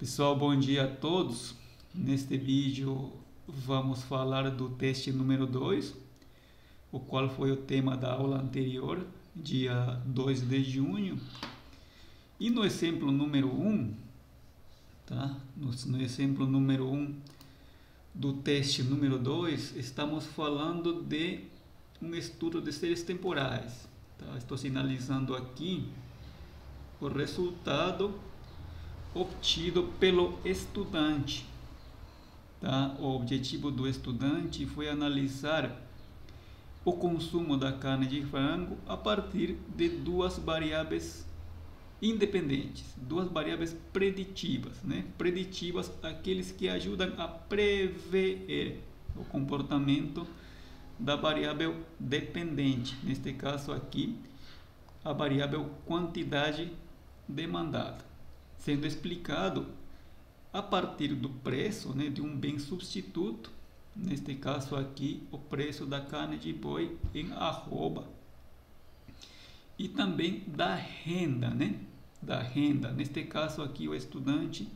Pessoal, bom dia a todos. Neste vídeo vamos falar do teste número 2, o qual foi o tema da aula anterior, dia 2 de junho. E no exemplo número 1, tá? No exemplo número 1 do teste número 2, estamos falando de um estudo de séries temporais. Tá? Estou sinalizando aqui o resultado obtido pelo estudante. Tá? O objetivo do estudante foi analisar o consumo da carne de frango a partir de duas variáveis independentes, duas variáveis preditivas, né? Preditivas, aqueles que ajudam a prever o comportamento da variável dependente, neste caso aqui, a variável quantidade demandada, sendo explicado a partir do preço, né, de um bem substituto, neste caso aqui o preço da carne de boi em arroba, e também da renda, né, da renda. Neste caso aqui o estudante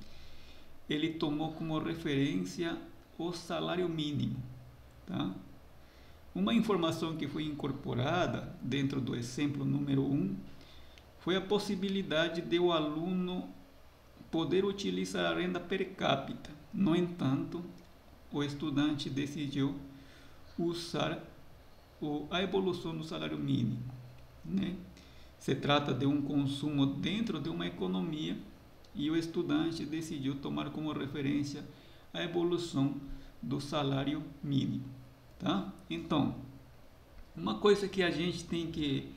ele tomou como referência o salário mínimo, tá? Uma informação que foi incorporada dentro do exemplo número 1 foi a possibilidade de o aluno poder utilizar a renda per capita. No entanto, o estudante decidiu usar a evolução do salário mínimo, né? Se trata de um consumo dentro de uma economia e o estudante decidiu tomar como referência a evolução do salário mínimo, tá? Então, uma coisa que a gente tem que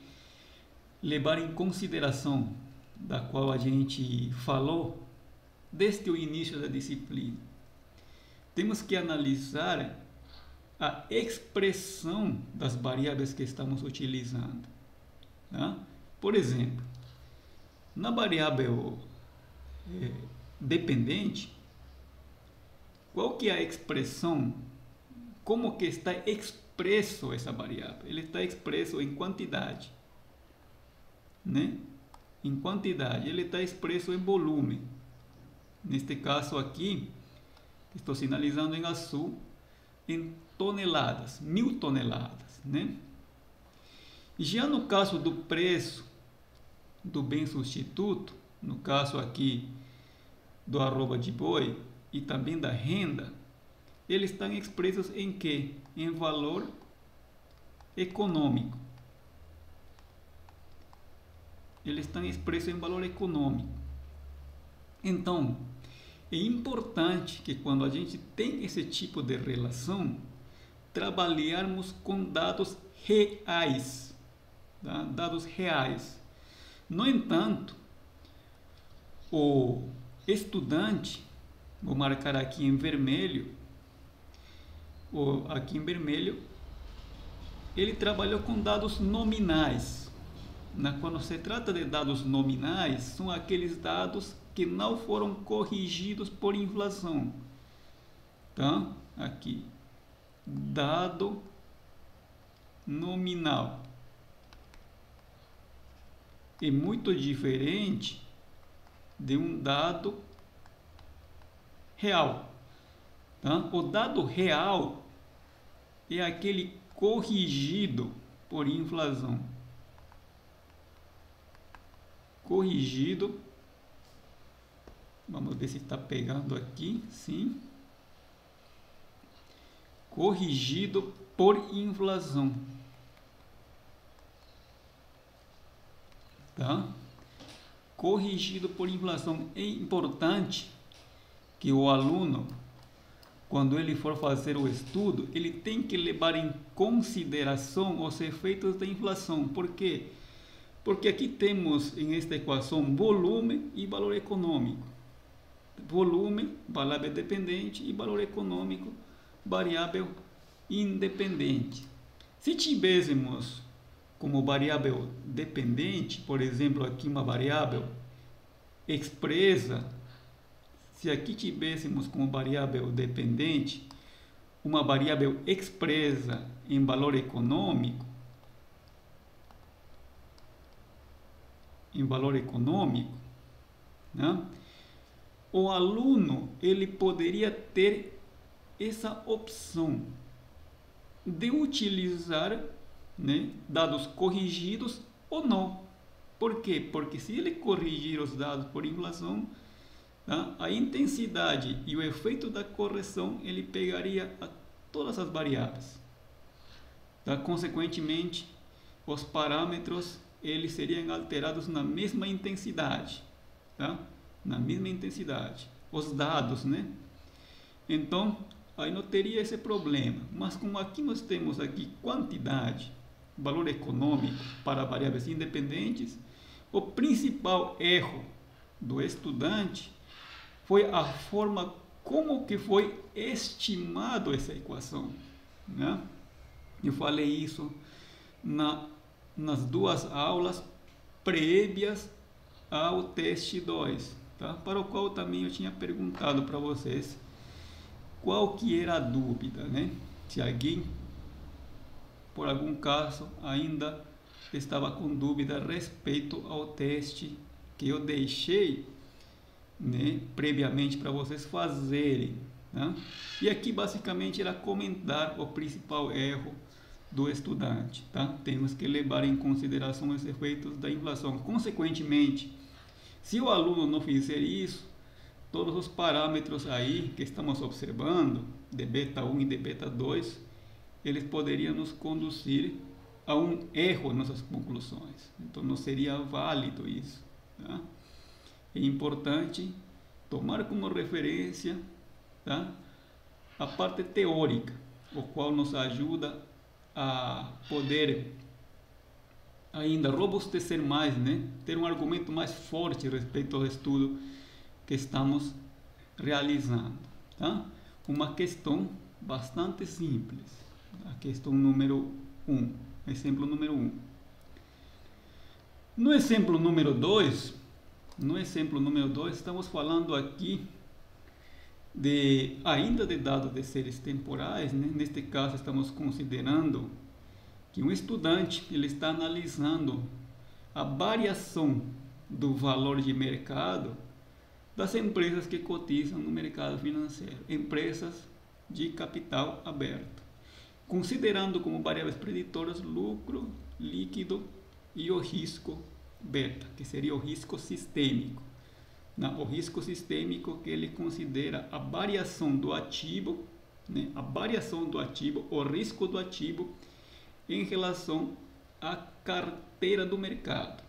levar em consideração, da qual a gente falou desde o início da disciplina, temos que analisar a expressão das variáveis que estamos utilizando, tá? Por exemplo, na variável dependente, qual que é a expressão, como que está expresso essa variável? Ele está expresso em quantidade, né? Em quantidade, ele está expresso em volume. Neste caso aqui, estou sinalizando em azul, em toneladas, 1000 toneladas, né? Já no caso do preço do bem substituto, no caso aqui do arroba de boi e também da renda, eles estão expressos em quê? Em valor econômico. Eles estão expressos em valor econômico. Então, é importante que quando a gente tem esse tipo de relação, trabalharmos com dados reais, tá? Dados reais. No entanto, o estudante, vou marcar aqui em vermelho, ele trabalhou com dados nominais. Quando se trata de dados nominais, são aqueles dados que não foram corrigidos por inflação. Tá? Aqui, dado nominal. É muito diferente de um dado real. Tá? O dado real é aquele corrigido por inflação. Corrigido. Vamos ver se está pegando aqui. Sim. Corrigido por inflação. Tá? Corrigido por inflação. É importante que o aluno, quando ele for fazer o estudo, ele tem que levar em consideração os efeitos da inflação. Por quê? Porque aqui temos em esta equação volume e valor econômico. Volume, variável dependente, e valor econômico, variável independente. Se tivéssemos como variável dependente, por exemplo, aqui uma variável expressa, se aqui tivéssemos como variável dependente uma variável expressa em valor econômico, né? o aluno ele poderia ter essa opção de utilizar, né, dados corrigidos ou não. Por quê? Porque se ele corrigir os dados por inflação, tá, a intensidade e o efeito da correção ele pegaria todas as variáveis. Tá? Consequentemente, os parâmetros eles seriam alterados na mesma intensidade, tá? Na mesma intensidade, os dados, né? Então, aí não teria esse problema. Mas como aqui nós temos aqui quantidade, valor econômico para variáveis independentes, o principal erro do estudante foi a forma como que foi estimado essa equação, né? Eu falei isso nas duas aulas prévias ao teste 2, tá? Para o qual também eu tinha perguntado para vocês qual que era a dúvida, né? Se alguém, por algum caso, ainda estava com dúvida a respeito ao teste que eu deixei, né, previamente para vocês fazerem, né? E aqui basicamente era comentar o principal erro do estudante, tá? Temos que levar em consideração os efeitos da inflação. Consequentemente, se o aluno não fizer isso, todos os parâmetros aí que estamos observando, de beta 1 e de beta 2, eles poderiam nos conduzir a um erro em nossas conclusões. Então não seria válido isso, tá? É importante tomar como referência, tá, a parte teórica, o qual nos ajuda a poder ainda robustecer mais, né? Ter um argumento mais forte a respeito ao estudo que estamos realizando, tá? Uma questão bastante simples, a questão número 1, exemplo número 1. No exemplo número 2, estamos falando aqui ainda de dados de séries temporais, né? Neste caso estamos considerando que um estudante ele está analisando a variação do valor de mercado das empresas que cotizam no mercado financeiro, empresas de capital aberto, considerando como variáveis preditoras lucro líquido e o risco beta, que seria o risco sistêmico. O risco sistêmico que ele considera a variação do ativo, né? A variação do ativo, o risco do ativo em relação à carteira do mercado.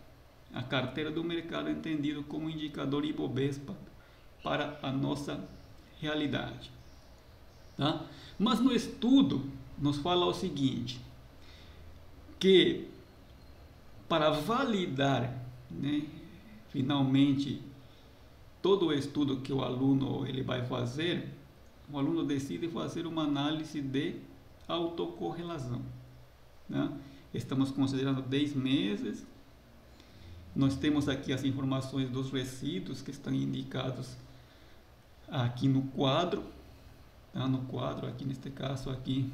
A carteira do mercado é entendido como indicador Ibovespa para a nossa realidade, tá? Mas no estudo nos fala o seguinte, que para validar, né, finalmente todo o estudo que o aluno ele vai fazer, o aluno decide fazer uma análise de autocorrelação, né? Estamos considerando 10 meses. Nós temos aqui as informações dos resíduos que estão indicados aqui no quadro, tá? No quadro, aqui neste caso aqui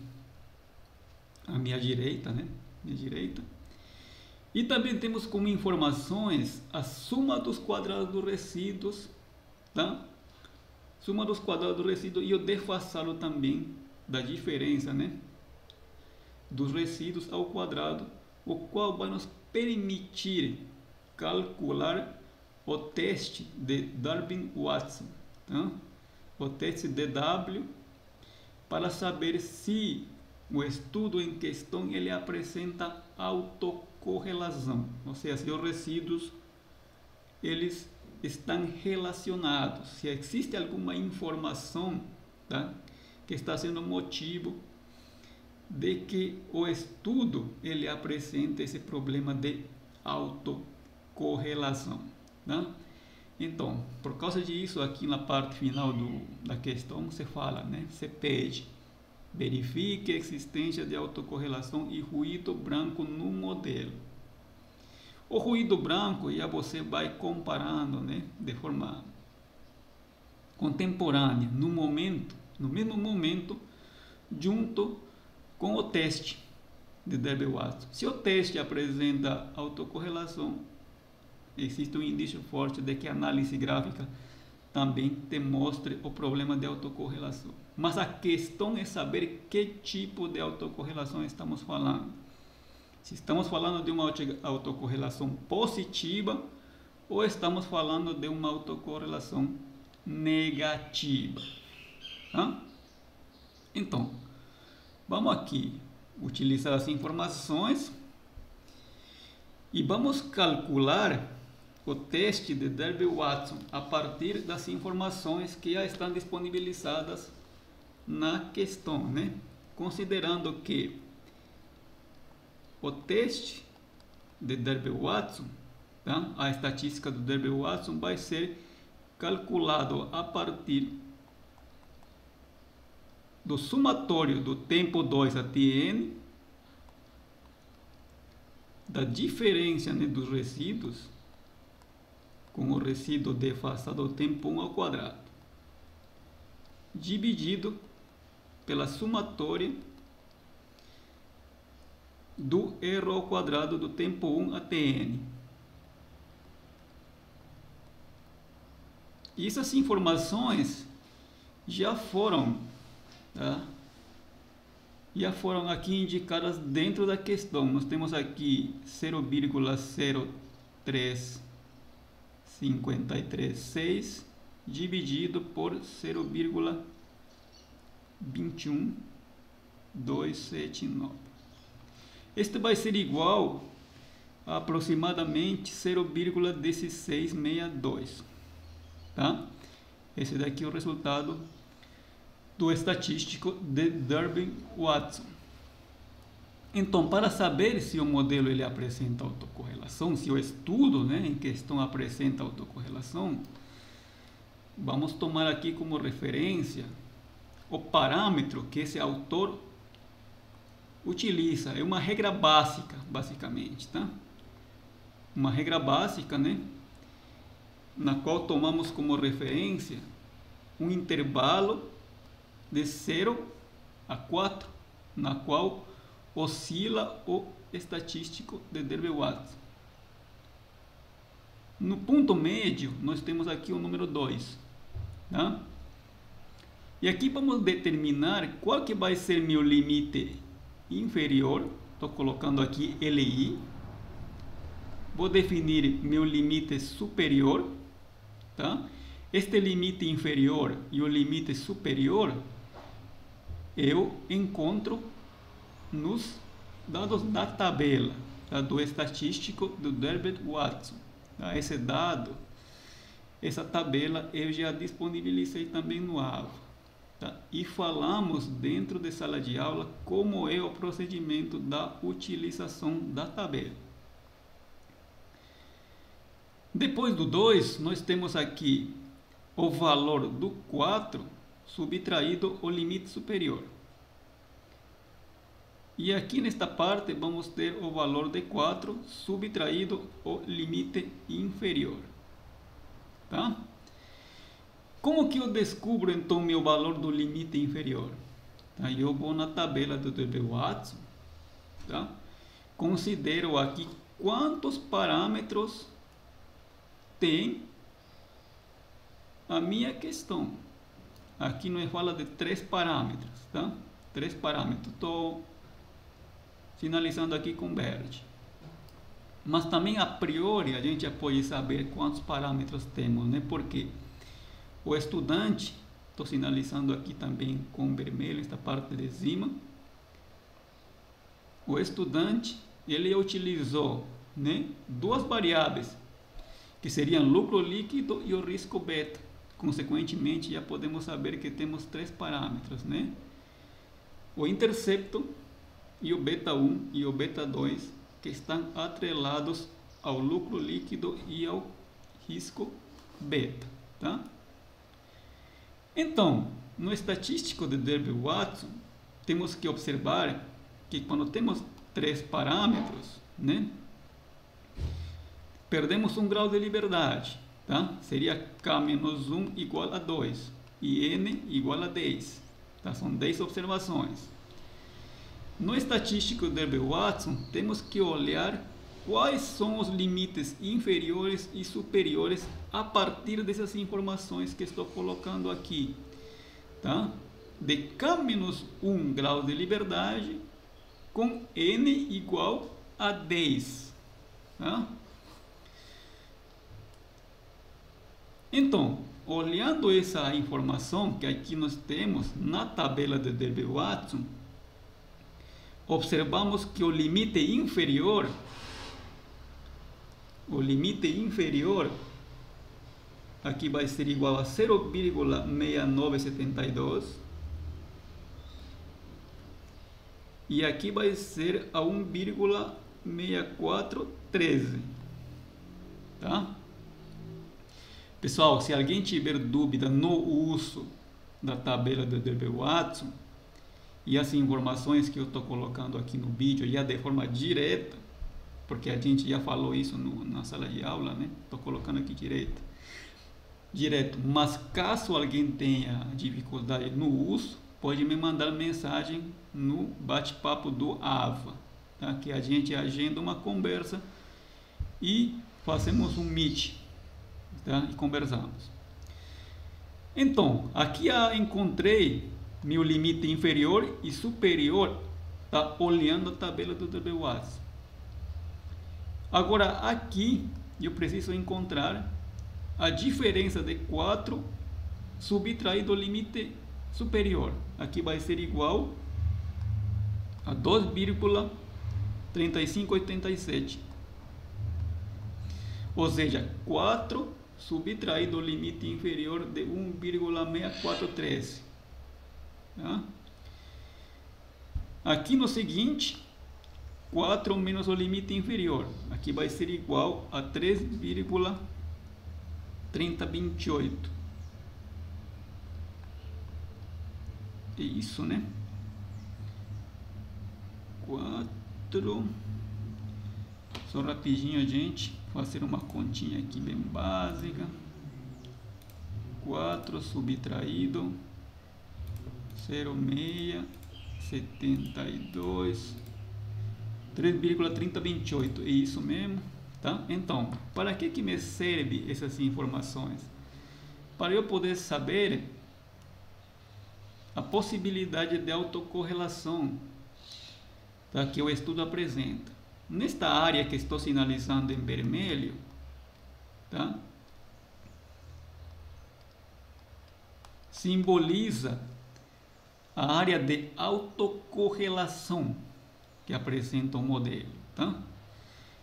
à minha direita, né? Minha direita. E também temos como informações a soma dos quadrados dos resíduos, tá? Soma dos quadrados do resíduo e o desfaçado também da diferença, né, dos resíduos ao quadrado, o qual vai nos permitir calcular o teste de Durbin-Watson, tá? O teste DW, para saber se o estudo em questão ele apresenta autocorrelação, ou seja, se os resíduos eles estão relacionados, se existe alguma informação, tá, que está sendo motivo de que o estudo ele apresente esse problema de autocorrelação, tá? Então, por causa disso, aqui na parte final da questão, você fala, né? Você pede, verifique a existência de autocorrelação e ruído branco no modelo. O ruído branco, já você vai comparando, né, de forma contemporânea, no mesmo momento, junto com o teste de Durbin-Watson. Se o teste apresenta autocorrelação, existe um indício forte de que a análise gráfica também te mostre o problema de autocorrelação. Mas a questão é saber que tipo de autocorrelação estamos falando. Se estamos falando de uma autocorrelação positiva ou estamos falando de uma autocorrelação negativa. Tá? Então, vamos aqui utilizar as informações e vamos calcular o teste de Darby-Watson a partir das informações que já estão disponibilizadas na questão, né? Considerando que o teste de Darby-Watson, tá? A estatística do Darby-Watson vai ser calculado a partir do somatório do tempo 2 até n, da diferença, né, dos resíduos com o resíduo defasado ao tempo 1 ao quadrado, dividido pela somatória do erro ao quadrado do tempo 1 até n. E essas informações já foram, tá? Já foram aqui indicadas dentro da questão. Nós temos aqui 0,03536 dividido por 0,21279. Este vai ser igual a aproximadamente 0,1662. Tá? Esse daqui é o resultado do estatístico de Darby-Watson. Então, para saber se o modelo ele apresenta autocorrelação, se o estudo, né, em questão apresenta autocorrelação, vamos tomar aqui como referência o parâmetro que esse autor utiliza. É uma regra básica, basicamente, tá? Uma regra básica, né, na qual tomamos como referência um intervalo de 0 a 4, na qual oscila o estatístico de Darby-Watson. No ponto médio, nós temos aqui o número 2. Tá? E aqui vamos determinar qual que vai ser meu limite inferior. Estou colocando aqui LI. Vou definir meu limite superior. Tá? Este limite inferior e o limite superior eu encontro nos dados da tabela, tá? Do estatístico do Darby-Watson. Tá? Esse dado, essa tabela eu já disponibilizei também no AVA. Tá? E falamos dentro de sala de aula como é o procedimento da utilização da tabela. Depois do 2, nós temos aqui o valor do 4 subtraído o limite superior. E aqui nesta parte vamos ter o valor de 4 subtraído o limite inferior. Tá? Como que eu descubro então meu valor do limite inferior? Tá? Eu vou na tabela do Darby-Watson, tá? Considero aqui quantos parâmetros tem a minha questão. Aqui não fala de 3 parâmetros, tá? 3 parâmetros. Estou finalizando aqui com verde. Mas também a priori a gente já pode saber quantos parâmetros temos, né? Porque o estudante, estou sinalizando aqui também com vermelho esta parte de cima. O estudante, ele utilizou, né, 2 variáveis, que seriam lucro líquido e o risco beta. Consequentemente, já podemos saber que temos 3 parâmetros, né? O intercepto e o beta 1 e o beta 2, que estão atrelados ao lucro líquido e ao risco beta, tá? Então, no estatístico de Darby-Watson, temos que observar que quando temos 3 parâmetros, né, perdemos um grau de liberdade. Tá? Seria K menos 1 igual a 2 e N igual a 10. Tá? São 10 observações. No estatístico de Darby-Watson, temos que olhar quais são os limites inferiores e superiores a partir dessas informações que estou colocando aqui, tá? De K-1 grau de liberdade com n igual a 10, tá? Então, olhando essa informação que aqui nós temos na tabela de Derby-Watson, observamos que o limite inferior aqui vai ser igual a 0,6972 e aqui vai ser a 1,6413, tá? Pessoal, se alguém tiver dúvida no uso da tabela de Derby-Watson e as informações que eu estou colocando aqui no vídeo já de forma direta, porque a gente já falou isso na sala de aula, né? Estou colocando aqui direto. Mas caso alguém tenha dificuldade no uso, pode me mandar mensagem no bate-papo do AVA, tá? Que a gente agenda uma conversa e fazemos um meet, tá? E conversamos. Então, aqui eu encontrei meu limite inferior e superior, tá? Olhando a tabela do Derby-Watson. Agora aqui eu preciso encontrar a diferença de 4 subtraído do limite superior. Aqui vai ser igual a 2,3587. Ou seja, 4 subtraído do limite inferior de 1,643. Tá? Aqui no seguinte, 4 menos o limite inferior. Aqui vai ser igual a 3,3028. É isso, né? 4. Só rapidinho, gente. Fazer uma continha aqui bem básica. 4 subtraído 0,672. 3,3028, é isso mesmo, tá? Então, para que me serve essas informações? Para eu poder saber a possibilidade de autocorrelação, tá? Que o estudo apresenta. Nesta área que estou sinalizando em vermelho, tá? Simboliza a área de autocorrelação que apresenta o modelo, tá?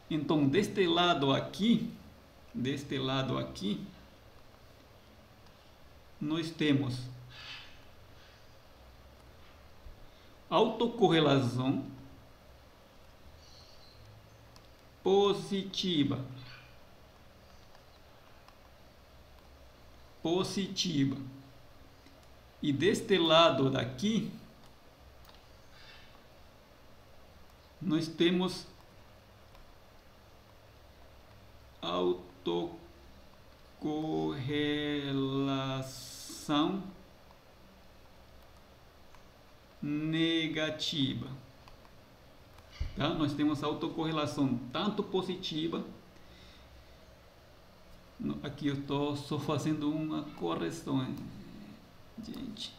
Então, deste lado aqui, nós temos autocorrelação positiva, e deste lado daqui nós temos autocorrelação negativa, tá? Nós temos autocorrelação tanto positiva, aqui eu estou só fazendo uma correção, gente,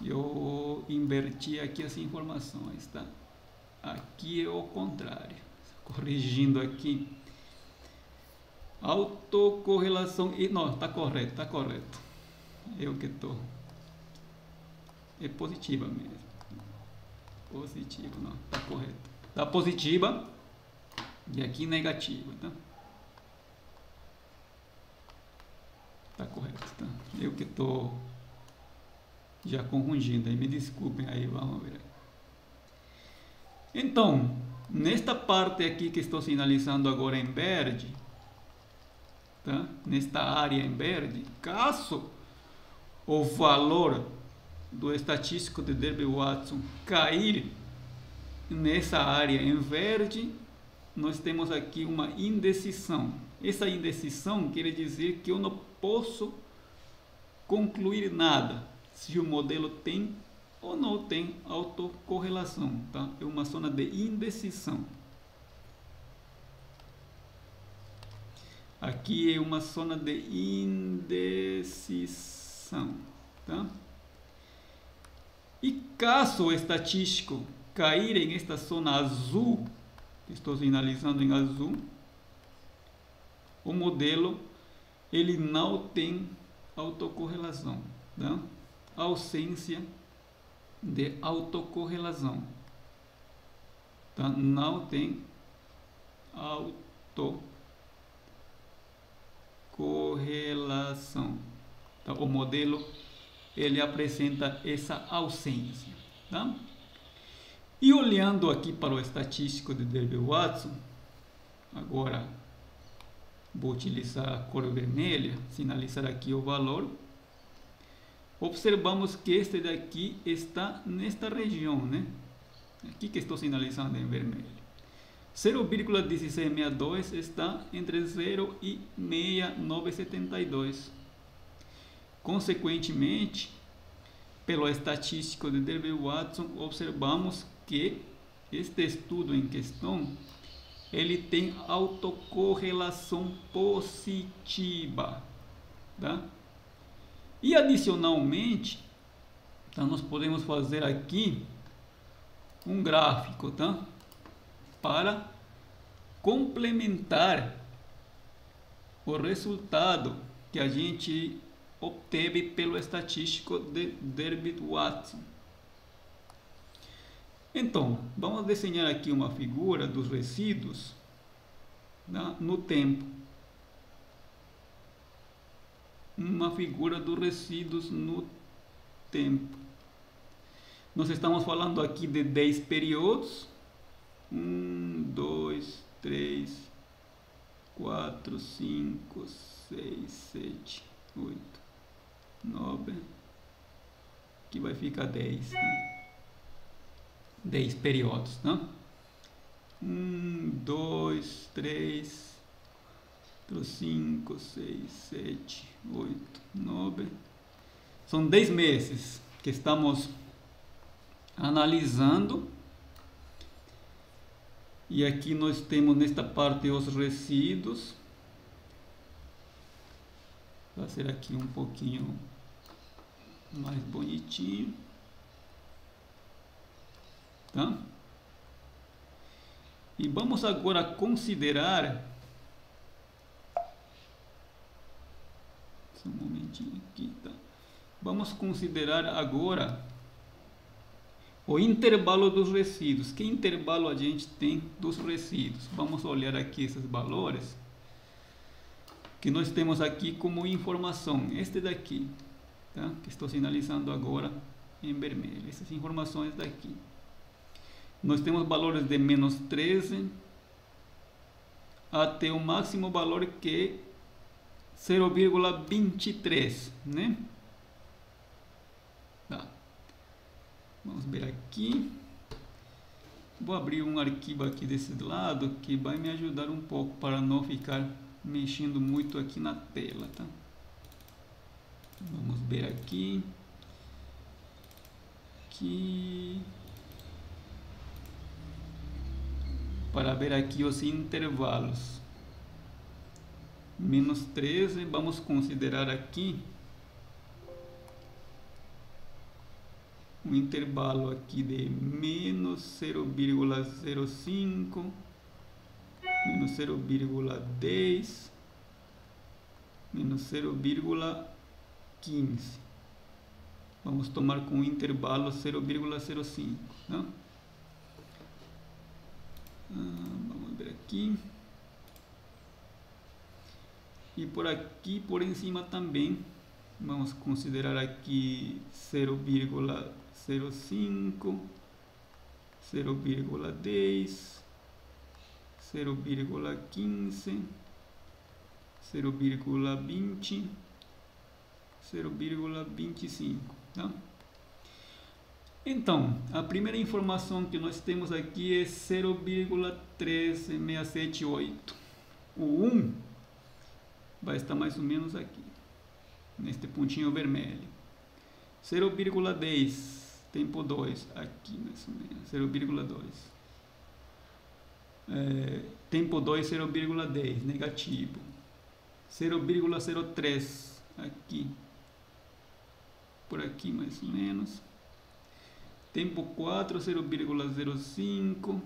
eu inverti aqui as informações, tá? Aqui é o contrário, corrigindo aqui, autocorrelação, e não, está correto, eu que estou, é positiva mesmo, positiva, não, está correto, está positiva e aqui negativa, tá? Está correto, tá? Eu que estou já confundindo, aí me desculpem, aí vamos ver. Então, nesta parte aqui que estou sinalizando agora em verde, tá? Nesta área em verde, caso o valor do estatístico de Derby-Watson cair nessa área em verde, nós temos aqui uma indecisão. Essa indecisão quer dizer que eu não posso concluir nada se o modelo tem ou não tem autocorrelação, tá? É uma zona de indecisão. Aqui é uma zona de indecisão, tá? E caso o estatístico cair em esta zona azul, que estou sinalizando em azul, o modelo ele não tem autocorrelação, tá? Ausência de autocorrelação, tá? Não tem autocorrelação, tá? O modelo ele apresenta essa ausência, tá? E olhando aqui para o estatístico de Derby-Watson, agora vou utilizar a cor vermelha, sinalizar aqui o valor. Observamos que este daqui está nesta região, né? Aqui que estou sinalizando em vermelho. 0,1662 está entre 0 e 6972. Consequentemente, pelo estatístico de Derby-Watson, observamos que este estudo em questão ele tem autocorrelação positiva, tá? E adicionalmente, tá, nós podemos fazer aqui um gráfico, tá? Para complementar o resultado que a gente obteve pelo estatístico de Derby-Watson. Então, vamos desenhar aqui uma figura dos resíduos, tá, no tempo. Uma figura dos resíduos no tempo. Nós estamos falando aqui de 10 períodos. 1, 2, 3, 4, 5, 6, 7, 8, 9. Aqui vai ficar 10, né? 10 períodos, né? 1, 2, 3, 4, 5, 6, 7, 8, 9. São 10 meses que estamos analisando. E aqui nós temos nesta parte os resíduos. Vou fazer aqui um pouquinho mais bonitinho. Tá? E vamos agora considerar. Só um momentinho aqui, tá? Vamos considerar agora o intervalo dos resíduos. Que intervalo a gente tem dos resíduos? Vamos olhar aqui esses valores que nós temos aqui como informação. Este daqui, tá? Que estou sinalizando agora em vermelho. Essas informações daqui. Nós temos valores de menos 13 até o máximo valor que é 0,23, né? Tá. Vamos ver aqui. Vou abrir um arquivo aqui desse lado que vai me ajudar um pouco para não ficar mexendo muito aqui na tela, tá? Vamos ver aqui. Para ver aqui os intervalos. Menos 13, vamos considerar aqui um intervalo aqui de menos 0,05, menos 0,10, menos 0,15. Vamos tomar com o intervalo 0,05, né? Vamos ver aqui. E por aqui, por em cima também, vamos considerar aqui 0,05, 0,10, 0,15, 0,20, 0,25, tá? Então, a primeira informação que nós temos aqui é 0,13678. O 1 vai estar mais ou menos aqui, neste pontinho vermelho. 0,10, tempo 2, aqui mais ou menos, 0,2. Tempo 2, 0,10, negativo. 0,03 aqui, por aqui mais ou menos. Tempo 4, 0,05,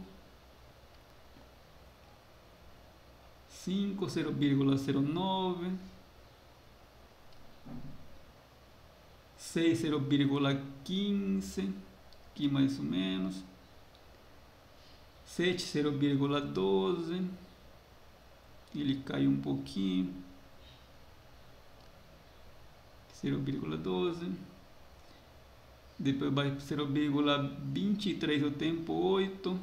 5, 0,09, 6, 0,15, aqui mais ou menos, 7, 0,12, ele caiu um pouquinho, 0,12, depois vai 0,23 o tempo 8,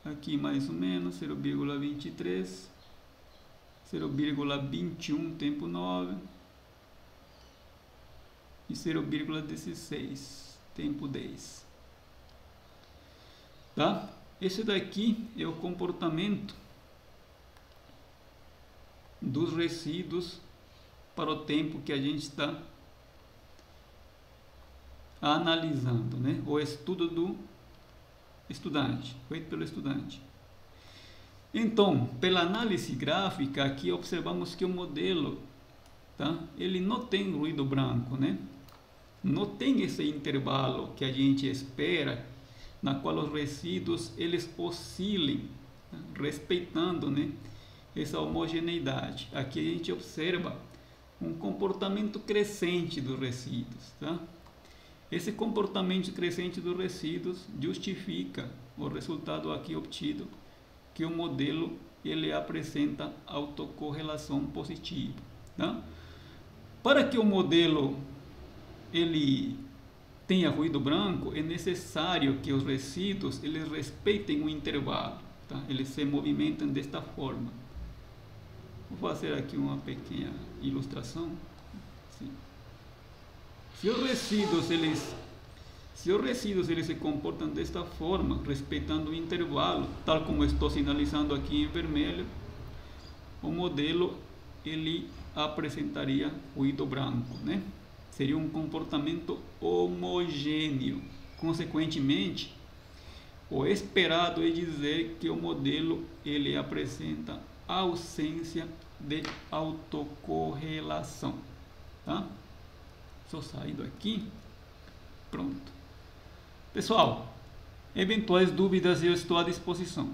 aqui mais ou menos 0,23, 0,21 tempo 9 e 0,16 tempo 10, tá? Esse daqui é o comportamento dos resíduos para o tempo que a gente está analisando, né? O estudo do estudante, feito pelo estudante. Então, pela análise gráfica, aqui observamos que o modelo, tá? Ele não tem ruído branco, né? Não tem esse intervalo que a gente espera, na qual os resíduos eles oscilem, tá? Respeitando, né, essa homogeneidade. Aqui a gente observa um comportamento crescente dos resíduos, tá? Esse comportamento crescente dos resíduos justifica o resultado aqui obtido, que o modelo ele apresenta autocorrelação positiva, tá? Para que o modelo ele tenha ruído branco, é necessário que os resíduos eles respeitem o intervalo, tá? Eles se movimentam desta forma. Vou fazer aqui uma pequena ilustração. Sim. Se os resíduos eles se comportam desta forma, respeitando o intervalo, tal como estou sinalizando aqui em vermelho, o modelo ele apresentaria ruído branco, né? Seria um comportamento homogêneo. Consequentemente, o esperado é dizer que o modelo ele apresenta ausência de autocorrelação, tá? Só saindo aqui, pronto. Pessoal, eventuais dúvidas eu estou à disposição.